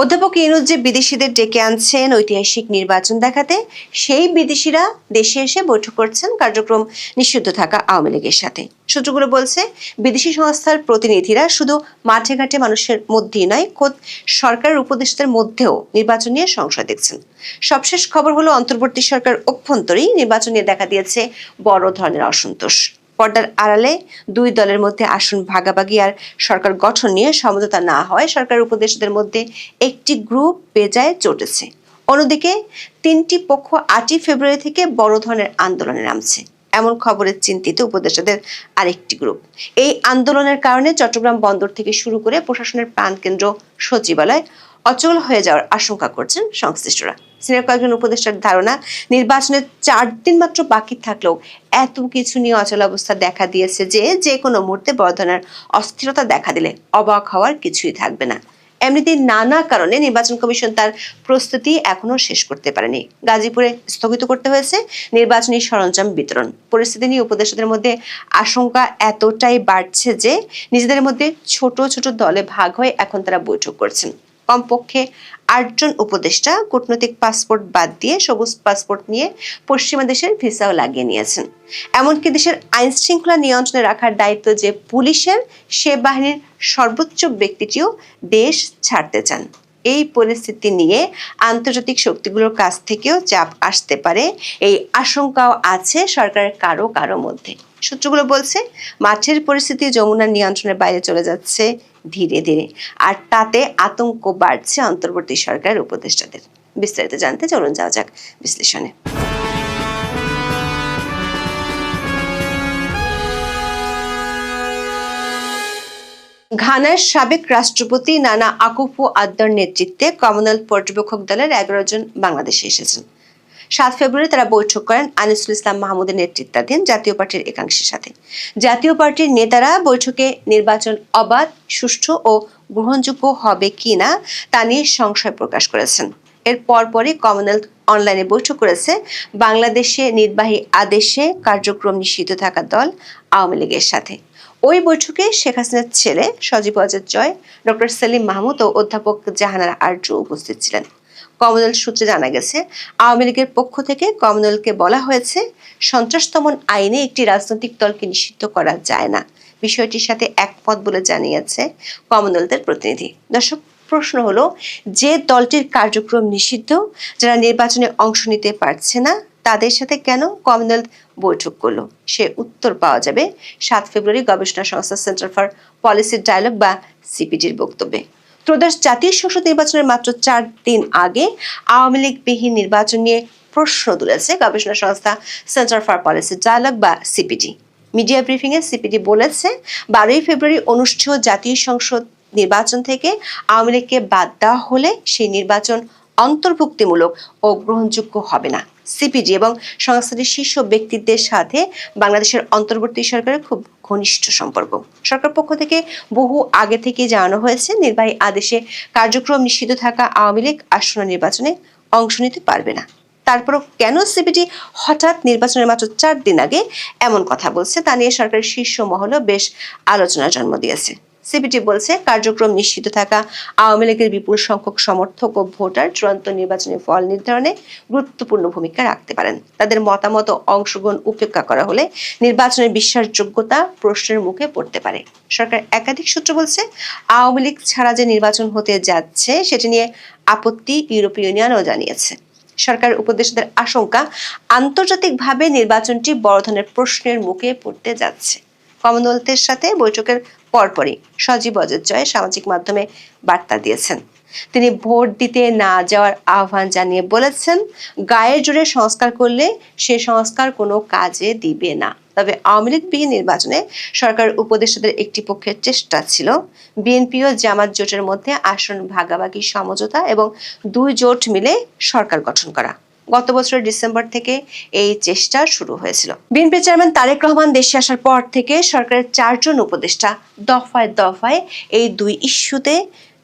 অধ্যাপক ইউনূস যে বিদেশিদের ডেকে আনছেন ঐতিহাসিক নির্বাচন দেখাতে, সেই বিদেশিরা দেশে এসে বৈঠক করছেন কার্যক্রম নিষিদ্ধ থাকা আওয়ামী লীগের সাথে। সূত্রগুলো বলছে, বিদেশি সংস্থার প্রতিনিধিরা শুধু মাঠে ঘাটে মানুষের মধ্যেই নয়, খোদ সরকারের উপদেষ্টাদের মধ্যেও নির্বাচন নিয়ে সংশয় দেখছেন। সবশেষ খবর হলো, অন্তর্বর্তী সরকার অভ্যন্তরেই নির্বাচন নিয়ে দেখা দিয়েছে বড় ধরনের অসন্তোষ। পর্দার আড়ালে দুই দলের মধ্যে আসন ভাগাভাগি আর সরকার গঠন নিয়ে সমঝোতা না হয় সরকার উপদেষ্টাদের মধ্যে একটি গ্রুপ বেজায় চটেছে। অন্যদিকে তিনটি পক্ষ 8ই ফেব্রুয়ারি থেকে বড় ধরনের আন্দোলনে নামছে, এমন খবরে চিন্তিত উপদেষ্টাদের আরেকটি গ্রুপ। এই আন্দোলনের কারণে চট্টগ্রাম বন্দর থেকে শুরু করে প্রশাসনের প্রাণকেন্দ্র সচিবালয় অচল হয়ে যাওয়ার আশঙ্কা করছেন সংশ্লিষ্টরা। সিনিয়র কয়েকজন উপদেষ্টার ধারণা, নির্বাচনের 4 দিন মাত্র বাকি থাকলেও এত কিছু নিয়ে অচল অবস্থা দেখা দিয়েছে যে কোনো মুহূর্তে বড় ধরনের অস্থিরতা দেখা দিলে অবাক হওয়ার কিছুই থাকবে না। এমনিতেই নানা কারণে নির্বাচন কমিশন তার প্রস্তুতি এখনো শেষ করতে পারেনি। গাজীপুরে স্থগিত করতে হয়েছে নির্বাচনী সরঞ্জাম বিতরণ। পরিস্থিতি নিয়ে উপদেষ্টাদের মধ্যে আশঙ্কা এতটাই বাড়ছে যে নিজেদের মধ্যে ছোট ছোট দলে ভাগ হয়ে এখন তারা বৈঠক করছেন। কমপক্ষে 8 জন উপদেষ্টা কূটনৈতিক পাসপোর্ট বাদ দিয়ে সবুজ পাসপোর্ট নিয়ে পশ্চিমা দেশের ভিসাও লাগিয়ে নিয়েছেন। এমনকি দেশের আইন শৃঙ্খলা নিয়ন্ত্রণে রাখার দায়িত্ব যে পুলিশের, সে বাহিনীর সর্বোচ্চ ব্যক্তিটিও দেশ ছাড়তে চান। এই পরিস্থিতি নিয়ে আন্তর্জাতিক শক্তিগুলোর কাছ থেকেও চাপ আসতে পারে, এই আশঙ্কাও আছে সরকারের কারো কারো মধ্যে। সূত্রগুলো বলছে, মাঠের পরিস্থিতি যমুনার নিয়ন্ত্রণের বাইরে চলে যাচ্ছে ধীরে ধীরে, আর তাতে আতঙ্ক বাড়ছে অন্তর্বর্তী সরকারের উপদেষ্টাদের। বিস্তারিত জানতে চলুন যাওয়া যাক বিশ্লেষণে। ঘানার সাবেক রাষ্ট্রপতি নানা আকুফো-আদ্দোর নেতৃত্বে কমনওয়েলথ পর্যবেক্ষক দলের 11 জন বাংলাদেশে এসেছেন। 7 ফেব্রুয়ারি তারা বৈঠক করেন আনিসুল ইসলাম মাহমুদের নেতৃত্বাধীন জাতীয় পার্টির একাংশের সাথে। জাতীয় পার্টির নেতারা বৈঠকে নির্বাচন অবাধ, সুষ্ঠু ও গ্রহণযোগ্য হবে কিনা তা নিয়ে সংশয় প্রকাশ করেছেন। এর পরপরই কমনওয়েলথ অনলাইনে বৈঠক করেছে বাংলাদেশে নির্বাহী আদেশে কার্যক্রম নিষিদ্ধ থাকা দল আওয়ামী লীগের সাথে। ওই বৈঠকে শেখ হাসিনার ছেলে সজীব ওয়াজেদ জয়, ডক্টর সেলিম মাহমুদ ও অধ্যাপক জাহানারা আরজু উপস্থিত ছিলেন। কমনওয়েলথ সূত্রে জানা গেছে, আওয়ামী লীগের পক্ষ থেকে কমনওয়েলথকে বলা হয়েছে, সন্ত্রাস দমন আইনে একটি রাজনৈতিক দলকে নিষিদ্ধ করা যায় না। বিষয়টির সাথে একমত বলে জানিয়েছে কমনওয়েলথের প্রতিনিধি। দর্শক, প্রশ্ন হলো, যে দলটির কার্যক্রম নিষিদ্ধ, যারা নির্বাচনে অংশ নিতে পারছে না, তাদের সাথে কেন কমনওয়েলথ বৈঠক করলো? সে উত্তর পাওয়া যাবে 7 ফেব্রুয়ারি গবেষণা সংস্থা সেন্টার ফর পলিসি ডায়ালগ বা সিপিডির বক্তব্যে। ত্রয়োদশ জাতীয় সংসদ নির্বাচনের মাত্র 4 দিন আগে আওয়ামী লীগবিহীন নির্বাচন নিয়ে প্রশ্ন তুলেছে গবেষণা সংস্থা সেন্টার ফর পলিসি ডায়ালগ বা সিপিডি। মিডিয়া ব্রিফিংয়ে সিপিডি বলেছে, 12ই ফেব্রুয়ারি অনুষ্ঠেয় জাতীয় সংসদ নির্বাচন থেকে আওয়ামী লীগকে বাদ দেওয়া হলে সেই নির্বাচন অন্তর্ভুক্তিমূলক ও গ্রহণযোগ্য হবে না। সিপিডি এবং সংস্থাটির শীর্ষ ব্যক্তিত্বের সাথে বাংলাদেশের অন্তর্বর্তী সরকারের খুব ঘনিষ্ঠ সম্পর্ক। সরকার পক্ষ থেকে বহু আগে থেকে জানানো হয়েছে, নির্বাহী আদেশে কার্যক্রম নিষিদ্ধ থাকা আওয়ামী লীগ আসন্ন নির্বাচনে অংশ নিতে পারবে না। তারপরও কেন সিপিডি হঠাৎ নির্বাচনের মাত্র 4 দিন আগে এমন কথা বলছে, তা নিয়ে সরকারের শীর্ষ মহলও বেশ আলোচনার জন্ম দিয়েছে। সিপিডি বলছে, কার্যক্রম নিষিদ্ধ থাকা আওয়ামী লীগের বিপুল সংখ্যক সমর্থক ও ভোটার চূড়ান্ত নির্বাচনের ফল নির্ধারণে গুরুত্বপূর্ণ ভূমিকা রাখতে পারেন। তাদের মতামত ও অংশগ্রহণ উপেক্ষা করা হলে নির্বাচনের বিশ্বাসযোগ্যতা প্রশ্নের মুখে পড়তে পারে। সরকার একাধিক সূত্র বলছে, আওয়ামী লীগ ছাড়া যে নির্বাচন হতে যাচ্ছে সেটি নিয়ে আপত্তি ইউরোপীয় ইউনিয়নও জানিয়েছে। সরকার উপদেষ্টাদের আশঙ্কা, আন্তর্জাতিকভাবে নির্বাচনটি বড় ধরনের প্রশ্নের মুখে পড়তে যাচ্ছে। কমনওয়েলথের সাথে বৈঠকের পরপরই সজীব ওয়াজেদ জয় সামাজিক মাধ্যমে বার্তা দিয়েছেন। তিনি ভোট দিতে না যাওয়ার আহ্বান জানিয়ে বলেছেন, গায়ের জোরে সংস্কার করলে সে সংস্কার কোনো কাজে দিবে না। তবে আওয়ামী লীগবিহীন নির্বাচনে সরকার উপদেষ্টাদের একটি পক্ষের চেষ্টা ছিল বিএনপি ও জামাত জোটের মধ্যে আসন ভাগাভাগি সমঝোতা এবং 2 জোট মিলে সরকার গঠন করা। গত বছরের ডিসেম্বর থেকে এই চেষ্টা শুরু হয়েছিল। বিএনপি চেয়ারম্যান তারেক রহমান দেশে আসার পর থেকে সরকারের 4 জন উপদেষ্টা দফায় দফায় এই 2 ইস্যুতে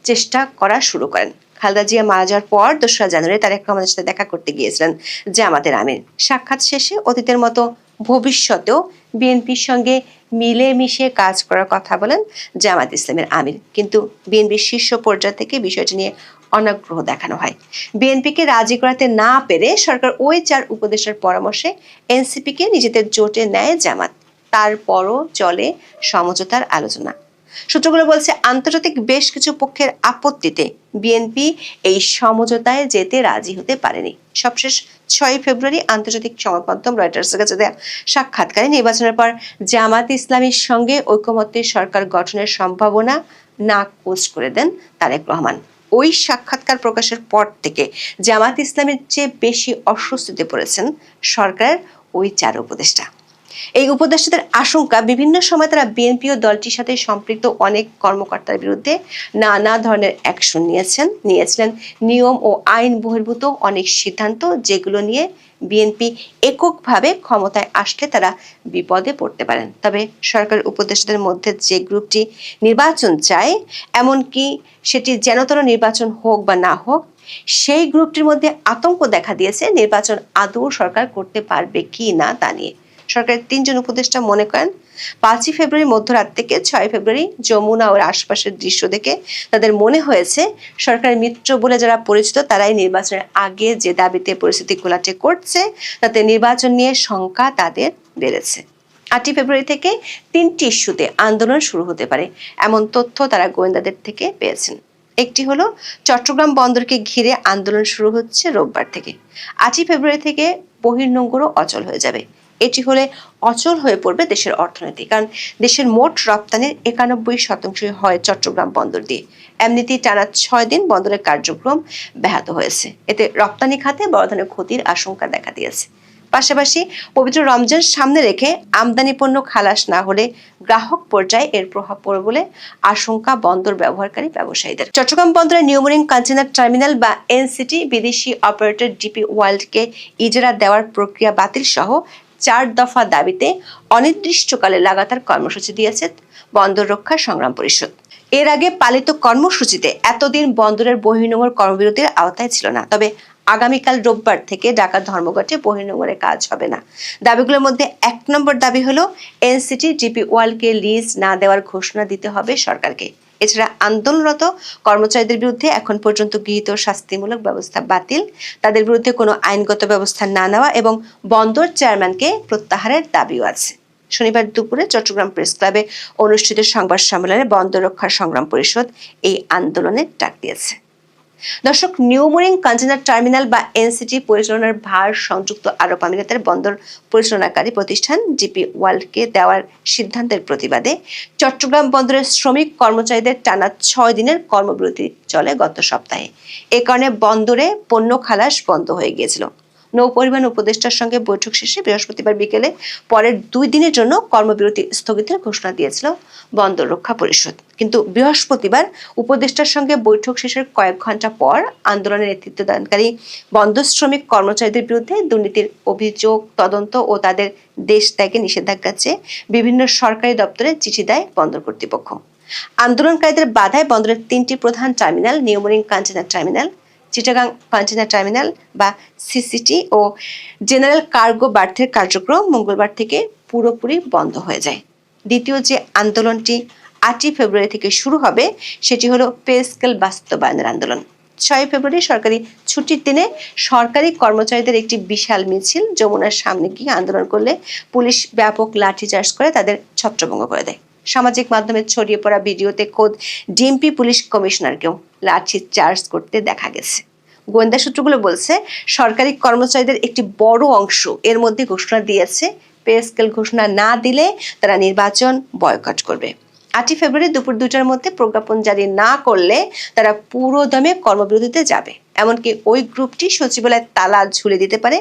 চেষ্টা করা শুরু করেন। খালেদা জিয়া মারা যাওয়ার পর 2রা জানুয়ারি তারেক রহমানের সাথে দেখা করতে গিয়েছিলেন জামাতের আমির। সাক্ষাৎ শেষে অতীতের মতো ভবিষ্যতেও বিএনপির সঙ্গে মিলেমিশে কাজ করার কথা বলেন জামাত ইসলামের আমির, কিন্তু বিএনপির শীর্ষ পর্যায় থেকে বিষয়টি নিয়ে অনাগ্রহ দেখানো হয়। বিএনপিকে রাজি করাতে না পেরে সরকার ওই 4 উপদেষ্টার পরামর্শে এনসিপিকে নিজেদের জোটে নেয় জামাত। তারপরও চলে সমঝোতার আলোচনা। সূত্রগুলো বলছে আন্তর্জাতিক বেশ কিছু পক্ষের আপত্তিতে বিএনপি এই সমঝোতায় যেতে রাজি হতে পারেনি। সবশেষ 6 ফেব্রুয়ারি আন্তর্জাতিক সংবাদ মাধ্যম রয়টার্সের কাছে দেয়া সাক্ষাৎকারে নির্বাচনের পর জামাত ইসলামীর সঙ্গে ঐকমত্যে সরকার গঠনের সম্ভাবনা নাকচ করে দেন তারেক রহমান। ওই সাক্ষাৎকার প্রকাশের পর থেকে জামাত ইসলামের চেয়ে বেশি অস্বস্তিতে পড়েছেন সরকারের ওই 4 উপদেষ্টা। এই উপদেষ্টাদের আশঙ্কা বিভিন্ন সময় তারা বিএনপি ও দলটির সাথে সম্পৃক্ত অনেক কর্মকর্তার বিরুদ্ধে নানা ধরনের অ্যাকশন নিয়েছিলেন নিয়ম ও আইন বহির্ভূত অনেক সিদ্ধান্ত, যেগুলো নিয়ে বিএনপি এককভাবে ক্ষমতায় আসলে তারা বিপদে পড়তে পারেন। তবে সরকারের উপদেষ্টাদের মধ্যে যে গ্রুপটি নির্বাচন চায়, এমনকি সেটি যেনতেন নির্বাচন হোক বা না হোক, সেই গ্রুপটির মধ্যে আতঙ্ক দেখা দিয়েছে নির্বাচন আদৌ সরকার করতে পারবে কি না তা নিয়ে। সরকারের 3 জন উপদেষ্টা মনে করেন 5 ফেব্রুয়ারি মধ্যরাত থেকে 6 ফেব্রুয়ারি যমুনা ও আশপাশের দৃশ্য দেখে তাদের মনে হয়েছে সরকারের মিত্র বলে যারা পরিচিত তারাই নির্বাচনের আগে যে দাবিতে পরিস্থিতি ঘোলাটে করছে, তাতে নির্বাচন নিয়ে শঙ্কা তাদের বেড়েছে। 8 ফেব্রুয়ারি থেকে 3টি ইস্যুতে আন্দোলন শুরু হতে পারে এমন তথ্য তারা গোয়েন্দাদের থেকে পেয়েছেন। একটি হলো চট্টগ্রাম বন্দরকে ঘিরে আন্দোলন শুরু হচ্ছে রোববার থেকে। 8 ফেব্রুয়ারি থেকে বহির্নোঙরও অচল হয়ে যাবে। এটি হলে অচল হয়ে পড়বে দেশের অর্থনীতি, কারণ দেশের মোট রপ্তানির 91% হয় চট্টগ্রাম বন্দর দিয়ে। এমনিতেই টানা 6 দিন বন্দরের কার্যক্রম ব্যাহত হয়েছে। এতে রপ্তানি খাতে বড় ধরনের ক্ষতির আশঙ্কা দেখা দিয়েছে। পাশাপাশি পবিত্র রমজান সামনে রেখে আমদানি পণ্য খালাস না হলে গ্রাহক পর্যায়ে এর প্রভাব পড়বে বলে আশঙ্কা বন্দর ব্যবহারকারী ব্যবসায়ীদের। চট্টগ্রাম বন্দরের নিউমোরিং কন্টেইনার টার্মিনাল বা এনসিটি বিদেশি অপারেটর ডিপি ওয়ার্ল্ডকে ইজারা দেওয়ার প্রক্রিয়া বাতিল সহ 4 দফা দাবিতে অনির্দিষ্টকালে লাগাতার কর্মসূচি দিয়েছে বন্দর রক্ষা সংগ্রাম পরিষদ। এর আগে পালিত কর্মসূচিতে এতদিন বন্দরের বহির্নোঙর কর্মবিরতির আওতায় ছিল না। তবে আগামীকাল রোববার থেকে ঢাকা ধর্মঘটে বহির্নোঙরে কাজ হবে না। দাবিগুলোর মধ্যে 1 নম্বর দাবি হলো এনসিটি ডিপি ওয়ার্ল্ডকে লিজ না দেওয়ার ঘোষণা দিতে হবে সরকারকে। এছাড়া আন্দোলনরত কর্মচারীদের বিরুদ্ধে এখন পর্যন্ত গৃহীত শাস্তিমূলক ব্যবস্থা বাতিল, তাদের বিরুদ্ধে কোনো আইনগত ব্যবস্থা না নেওয়া এবং বন্দর চেয়ারম্যানকে প্রত্যাহারের দাবিও আছে। শনিবার দুপুরে চট্টগ্রাম প্রেস ক্লাবে অনুষ্ঠিত সংবাদ সম্মেলনে বন্দর রক্ষা সংগ্রাম পরিষদ এই আন্দোলনের ডাক দিয়েছে। দর্শক, নিউমোরিং কন্টেইনার টার্মিনাল বা এনসিটি পরিচালনার ভার সংযুক্ত আরব আমিরাতের বন্দর পরিচালনাকারী প্রতিষ্ঠান ডিপি ওয়ার্ল্ডকে দেওয়ার সিদ্ধান্তের প্রতিবাদে চট্টগ্রাম বন্দরের শ্রমিক কর্মচারীদের টানা 6 দিনের কর্মবিরতি চলে গত সপ্তাহে। এ কারণে বন্দরে পণ্য খালাস বন্ধ হয়ে গিয়েছিল। নৌ পরিবহন উপদেষ্টার সঙ্গে বৈঠক শেষে বৃহস্পতিবার বিকেলে পরের 2 দিনের জন্য কর্মবিরতি স্থগিতের ঘোষণা দিয়েছিল বন্দর রক্ষা পরিষদ। কিন্তু বৃহস্পতিবার উপদেষ্টার সঙ্গে বৈঠক শেষের কয়েক ঘন্টা পর আন্দোলনের নেতৃত্ব দানকারী বন্দর শ্রমিক কর্মচারীদের বিরুদ্ধে দুর্নীতির অভিযোগ তদন্ত ও তাদের দেশ ত্যাগে নিষেধাজ্ঞা চেয়ে বিভিন্ন সরকারি দপ্তরে চিঠি দেয় বন্দর কর্তৃপক্ষ। আন্দোলনকারীদের বাধায় বন্দরের 3টি প্রধান terminal New Mooring container terminal, Chittagong container terminal বা সিসিটি ও জেনারেল কার্গো বার্থের কার্যক্রম মঙ্গলবার থেকে পুরোপুরি বন্ধ হয়ে যায়। দ্বিতীয় যে আন্দোলনটি 8 ফেব্রুয়ারি থেকে শুরু হবে সেটি হলো পে স্কেল বাস্তবায়নের আন্দোলন। 6 ফেব্রুয়ারি সরকারি ছুটির দিনে সরকারি কর্মচারীদের একটি বিশাল মিছিল যমুনার সামনে গিয়ে আন্দোলন করলে পুলিশ ব্যাপক লাঠিচার্জ করে তাদের ছত্রভঙ্গ করে দেয়। সামাজিক মাধ্যমে ছড়িয়ে পড়া ভিডিওতে খোদ ডিএমপি পুলিশ কমিশনারকেও লাঠি চার্জ করতে দেখা গেছে। গোয়েন্দা সূত্রগুলো বলছে সরকারি কর্মচারীদের একটি বড় অংশ এর মধ্যে ঘোষণা দিয়েছে পে স্কেল ঘোষণা না দিলে তারা নির্বাচন বয়কট করবে। 8 ফেব্রুয়ারি দুপুর 2টার মধ্যে প্রজ্ঞাপন জারি না করলে তারা পুরো দমে কর্মবিরতিতে যাবে। এমনকি ওই গ্রুপটি সচিবালয়ে তালা ঝুলে দিতে পারে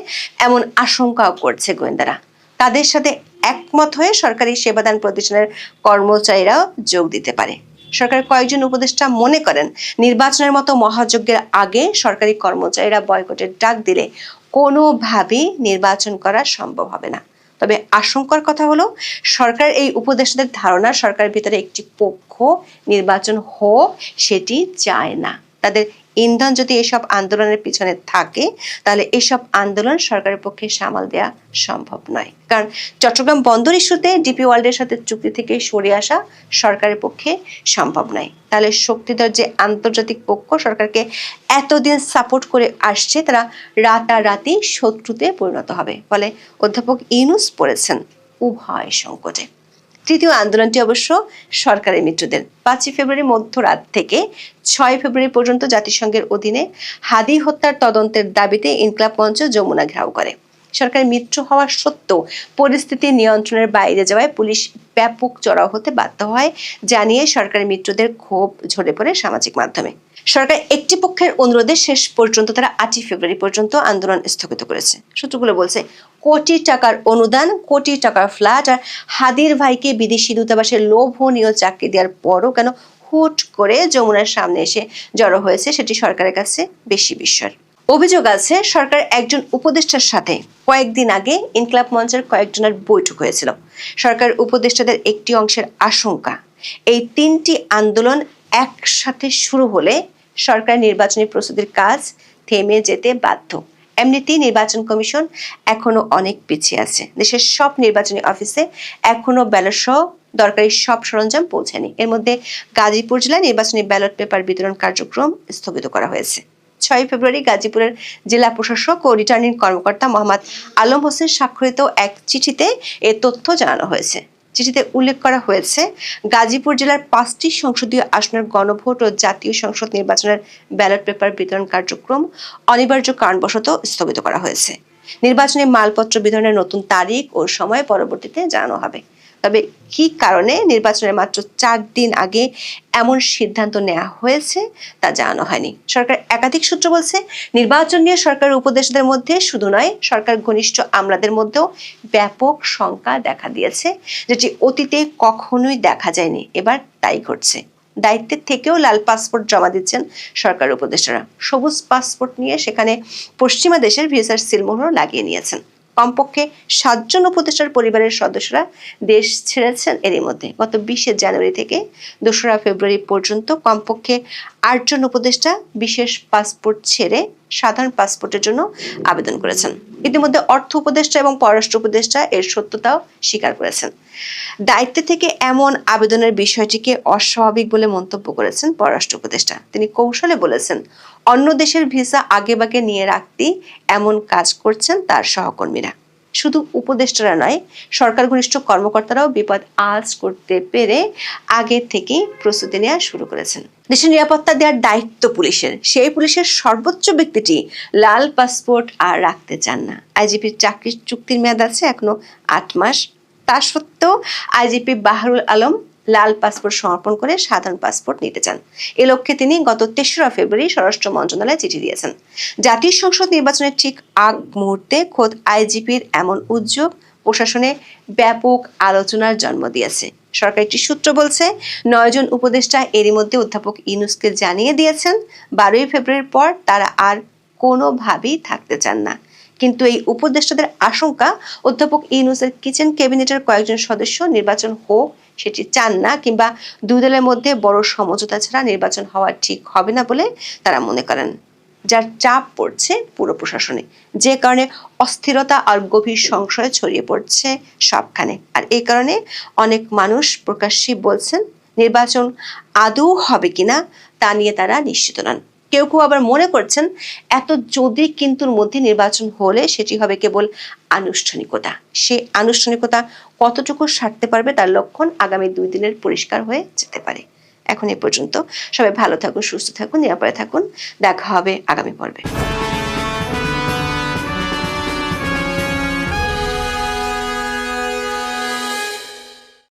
এমন আশঙ্কাও করছে গোয়েন্দারা। তাদের সাথে একমত হয়ে সরকারি সেবাদান প্রতিষ্ঠানের কর্মচারীরাও যোগ দিতে পারে। সরকারের কয়েকজন উপদেষ্টা মনে করেন নির্বাচনের মতো মহাযজ্ঞের আগে সরকারি কর্মচারীরা বয়কটের ডাক দিলে কোনোভাবেই নির্বাচন করা সম্ভব হবে না। তবে আশঙ্কার কথা হলো সরকার এই উপদেষ্টাদের ধারণা সরকারের ভিতরে একটি পক্ষ নির্বাচন হোক সেটি চায় না। তাদের ইন্ধন যদি এসব আন্দোলনের পিছনে থাকে তাহলে এসব আন্দোলন সরকারের পক্ষে সামাল দেওয়া সম্ভব নয়। কারণ চট্টগ্রাম বন্দর ইস্যুতে ডিপি ওয়ার্ল্ডের সাথে চুক্তি থেকে সরে আসা সরকারের পক্ষে সম্ভব নয়। তাহলে শক্তিধর যে আন্তর্জাতিক পক্ষ সরকারকে এতদিন সাপোর্ট করে আসছে তারা রাতারাতি শত্রুতে পরিণত হবে। ফলে অধ্যাপক ইউনূস পড়েছেন উভয় সংকটে। তৃতীয় আন্দোলনটি অবশ্য সরকারের মিত্রদের। 5 ফেব্রুয়ারি মধ্যরাত থেকে 6 ফেব্রুয়ারি পর্যন্ত জাতিসংঘের অধীনে হাদি হত্যার তদন্তের দাবিতে ইনকলাব মঞ্চ যমুনা ঘেরাও করে। সরকারের মিত্র হওয়া সত্ত্বেও পরিস্থিতি নিয়ন্ত্রণের বাইরে যাওয়ায় পুলিশ ব্যাপক চড়াও হতে বাধ্য হয়, জানিয়ে সরকারের মিত্রদের ক্ষোভ ঝরে পড়ে সামাজিক মাধ্যমে। সরকার একটি পক্ষের অনুরোধে শেষ পর্যন্ত তারা 8 ফেব্রুয়ারি পর্যন্ত আন্দোলন স্থগিত করেছে। সূত্রগুলো বলছে, কোটি টাকার অনুদান, কোটি টাকার ফ্ল্যাট আর হাদির ভাইকে বিদেশি দূতাবাসের লোভনীয় চাকরি দেওয়ার পরও কেন হুট করে যমুনার সামনে এসে জড়ো হয়েছে সেটি সরকারের কাছে বেশি বিস্ময়। অভিযোগ আছে সরকার একজন উপদেষ্টার সাথে কয়েকদিন আগে ইনকলাব মঞ্চের কয়েকজনের বৈঠক হয়েছিল। সরকার উপদেষ্টাদের একটি অংশের আশঙ্কা এই 3টি আন্দোলন একসাথে শুরু হলে সরকার নির্বাচনী প্রস্তুতির কাজ থেমে যেতে বাধ্য। এমনিতেই নির্বাচন কমিশন এখনো অনেক পিছিয়ে আছে। দেশের সব নির্বাচনী অফিসে এখনো ব্যালট সহ দরকারি সব সরঞ্জাম পৌঁছায়নি। এর মধ্যে গাজীপুর জেলায় নির্বাচনী ব্যালট পেপার বিতরণ কার্যক্রম স্থগিত করা হয়েছে। 6 ফেব্রুয়ারি গাজীপুরের জেলা প্রশাসক ও রিটার্নিং কর্মকর্তা মোহাম্মদ আলম হোসেন স্বাক্ষরিত এক চিঠিতে এ তথ্য জানানো হয়েছে। চিঠিতে উল্লেখ করা হয়েছে, গাজীপুর জেলার 5টি সংসদীয় আসনের গণভোট ও জাতীয় সংসদ নির্বাচনের ব্যালট পেপার বিতরণ কার্যক্রম অনিবার্য কারণবশত স্থগিত করা হয়েছে। নির্বাচনী মালপত্র বিতরণের নতুন তারিখ ও সময় পরবর্তীতে জানানো হবে। তবে কি কারণে নির্বাচনের মাত্র 4 দিন আগে এমন সিদ্ধান্ত নেওয়া হয়েছে তা জানানো হয়নি। সরকার একাধিক সূত্র বলছে, নির্বাচন নিয়ে সরকারের উপদেষ্টাদের মধ্যে শুধু নয়, সরকার ঘনিষ্ঠ আমলাদের মধ্যেও ব্যাপক শঙ্কা দেখা দিয়েছে, যেটি অতীতে কখনোই দেখা যায়নি। এবার তাই ঘটছে। দায়িত্বের থেকেও লাল পাসপোর্ট জমা দিচ্ছেন সরকার উপদেষ্টারা। সবুজ পাসপোর্ট নিয়ে সেখানে পশ্চিমা দেশের ভিসার সিলমোহর লাগিয়ে নিয়েছেন। কমপক্ষে 7 জন উপদেষ্টার পরিবারের সদস্যরা দেশ ছেড়েছেন। এরই মধ্যে গত 20 জানুয়ারি থেকে 2 ফেব্রুয়ারি পর্যন্ত কমপক্ষে 8 জন উপদেষ্টা বিশেষ পাসপোর্ট ছেড়ে সাধারণ পাসপোর্টের জন্য আবেদন করেছেন। ইতিমধ্যে অর্থ উপদেষ্টা এবং পররাষ্ট্র উপদেষ্টা এর সত্যতাও স্বীকার করেছেন। দায়িত্ব থেকে এমন আবেদনের বিষয়টিকে অস্বাভাবিক বলে মন্তব্য করেছেন পররাষ্ট্র উপদেষ্টা। তিনি কৌশলে বলেছেন, অন্য দেশের ভিসা আগেভাগে নিয়ে রাখতেই এমন কাজ করছেন তার সহকর্মীরা। শুধু উপদেষ্টারা নয়, সরকার ঘনিষ্ঠ কর্মকর্তারাও বিপদ আঁচ করতে পেরে আগে থেকেই প্রস্তুতি নেওয়া শুরু করেছেন। দেশের নিরাপত্তা দেওয়ার দায়িত্ব পুলিশের। সেই পুলিশের সর্বোচ্চ ব্যক্তিটি লাল পাসপোর্ট আর রাখতে চান না। আইজিপির চাকরির চুক্তির মেয়াদ আছে এখনো 8 মাস। তা সত্ত্বেও আইজিপি বাহারুল আলম লাল পাসপোর্ট সমর্পণ করে সাধারণ পাসপোর্ট নিতে চান। এ লক্ষ্যে তিনি গত 3 ফেব্রুয়ারি স্বরাষ্ট্র মন্ত্রণালয়ে চিঠি দিয়েছেন। জাতীয় সংসদ নির্বাচনের ঠিক আগ মুহূর্তে খোদ আইজিপির এমন উদ্যোগ প্রশাসনে ব্যাপক আলোচনার জন্ম দিয়েছে। সরকারি একটি সূত্র বলছে, 9 জন উপদেষ্টা এরই মধ্যে অধ্যাপক ইউনূসকে জানিয়ে দিয়েছেন 12 ফেব্রুয়ারির পর তারা আর কোনোভাবেই থাকতে চান না। কিন্তু এই উপদেষ্টাদের আশঙ্কা, অধ্যাপক ইউনূসের কিচেন ক্যাবিনেটের কয়েকজন সদস্য নির্বাচন হোক সেটি চান না, কিংবা দুই দলের মধ্যে বড় সমঝোতা ছাড়া নির্বাচন হওয়া ঠিক হবে না বলে তারা মনে করেন, যার চাপ পড়ছে পুরো প্রশাসনে। যে কারণে অস্থিরতা আর গভীর সংশয় ছড়িয়ে পড়ছে সবখানে। আর এই কারণে অনেক মানুষ প্রকাশ্যে বলছেন, নির্বাচন আদৌ হবে কিনা তা নিয়ে তারা নিশ্চিত নন। কেউ কেউ আবার মনে করছেন, এত যদি কিন্তুর মধ্যে নির্বাচন হলে সেটি হবে কেবল আনুষ্ঠানিকতা। সে আনুষ্ঠানিকতা কতটুকু সারতে পারবে তার লক্ষণ আগামী 2 দিনের পরিষ্কার হয়ে যেতে পারে। এখন এ পর্যন্ত। সবাই ভালো থাকুন, সুস্থ থাকুন, নিরাপদে থাকুন। দেখা হবে আগামী পর্বে।